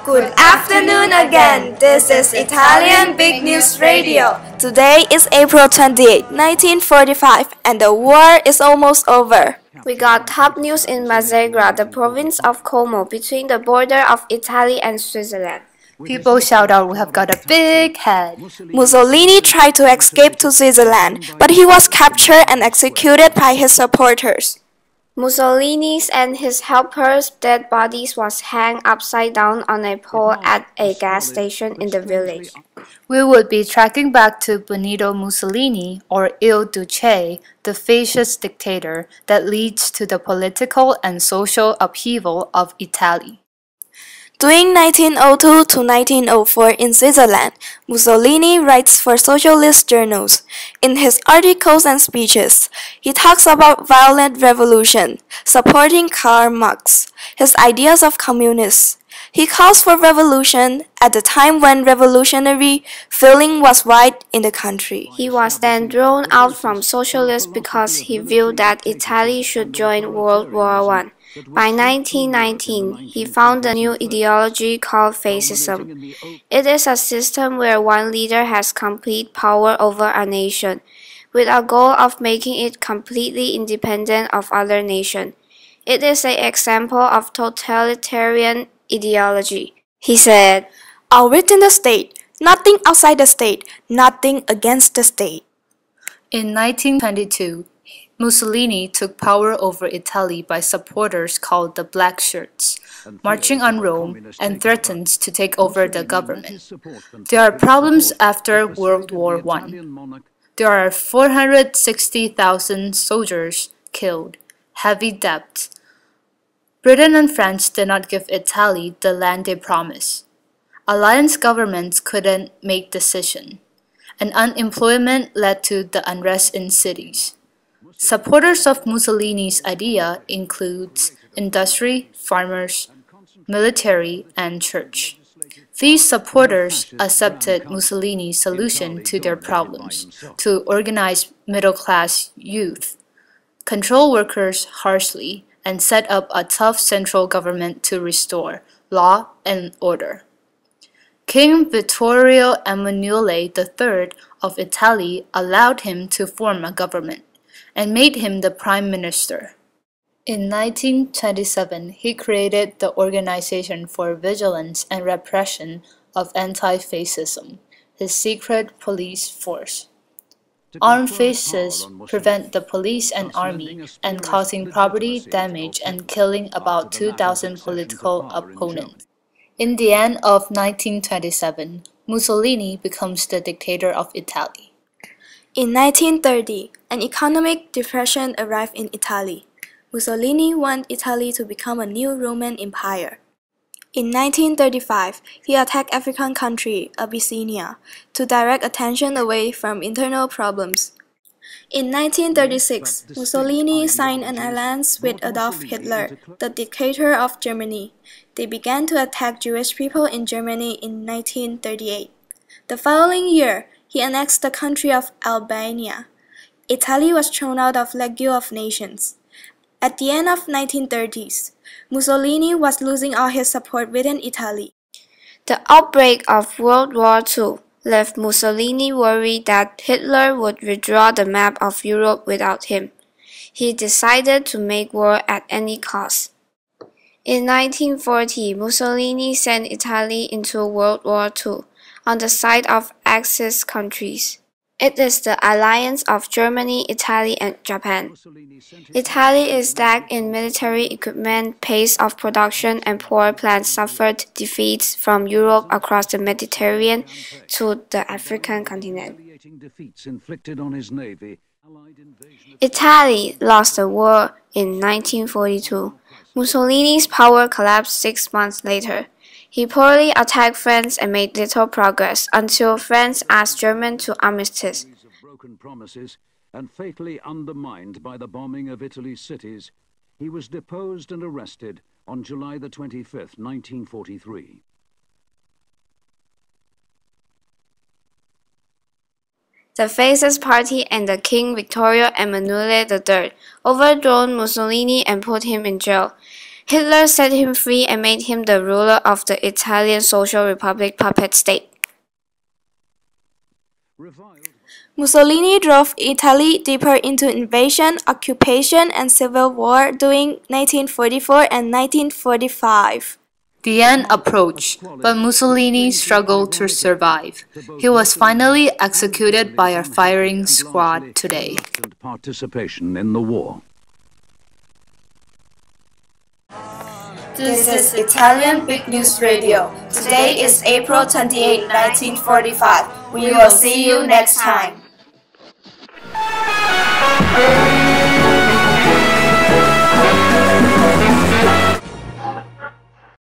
Good afternoon again. This is Italian Big News Radio. Today is April 28, 1945, and the war is almost over. We got top news in Mazzegra, the province of Como, between the border of Italy and Switzerland. People shout out, "We have got a big head." Mussolini tried to escape to Switzerland, but he was captured and executed by his supporters. Mussolini's and his helpers' dead bodies was hanged upside down on a pole at a gas station in the village. We would be tracking back to Benito Mussolini, or Il Duce, the fascist dictator that leads to the political and social upheaval of Italy. During 1902 to 1904 in Switzerland, Mussolini writes for socialist journals. In his articles and speeches, he talks about violent revolution, supporting Karl Marx, his ideas of communists. He calls for revolution at the time when revolutionary feeling was wide in the country. He was then thrown out from socialists because he viewed that Italy should join World War I. By 1919, he found a new ideology called fascism. It is a system where one leader has complete power over a nation, with a goal of making it completely independent of other nations. It is an example of totalitarian ideology. He said, "All within the state, nothing outside the state, nothing against the state." In 1922, Mussolini took power over Italy by supporters called the Black Shirts, marching on Rome and threatens to take over the government. There are problems after World War I. There are 460,000 soldiers killed, heavy debt. Britain and France did not give Italy the land they promised. Alliance governments couldn't make decisions, and unemployment led to the unrest in cities. Supporters of Mussolini's idea includes industry, farmers, military, and church. These supporters accepted Mussolini's solution to their problems, to organize middle-class youth, control workers harshly, and set up a tough central government to restore law and order. King Vittorio Emanuele III of Italy allowed him to form a government and made him the prime minister. In 1927, he created the Organization for Vigilance and Repression of Anti-Fascism, his secret police force. Armed fascists prevent the police and army and causing property damage and killing about 2,000 political opponents. In the end of 1927, Mussolini becomes the dictator of Italy. In 1930, an economic depression arrived in Italy. Mussolini wanted Italy to become a new Roman Empire. In 1935, he attacked African country, Abyssinia, to direct attention away from internal problems. In 1936, Mussolini signed an alliance with Adolf Hitler, the dictator of Germany. They began to attack Jewish people in Germany in 1938. The following year, he annexed the country of Albania. Italy was thrown out of League of Nations. At the end of 1930s, Mussolini was losing all his support within Italy. The outbreak of World War II left Mussolini worried that Hitler would withdraw the map of Europe without him. He decided to make war at any cost. In 1940, Mussolini sent Italy into World War II on the side of Axis countries. It is the alliance of Germany, Italy, and Japan. Italy is lagged in military equipment, pace of production, and power plants suffered defeats from Europe across the Mediterranean to the African continent. Italy lost the war in 1942. Mussolini's power collapsed 6 months later. He poorly attacked France and made little progress until France asked Germany to armistice. And fatally undermined by the bombing of Italy's cities, He was deposed and arrested on July the 25th, 1943. The Fascist Party and the King Vittorio Emanuele III overthrew Mussolini and put him in jail. Hitler set him free and made him the ruler of the Italian Social Republic puppet state. Mussolini drove Italy deeper into invasion, occupation, and civil war during 1944 and 1945. The end approached, but Mussolini struggled to survive. He was finally executed by a firing squad today. Participation in the war. This is Italian Big News Radio. Today is April 28, 1945. We will see you next time.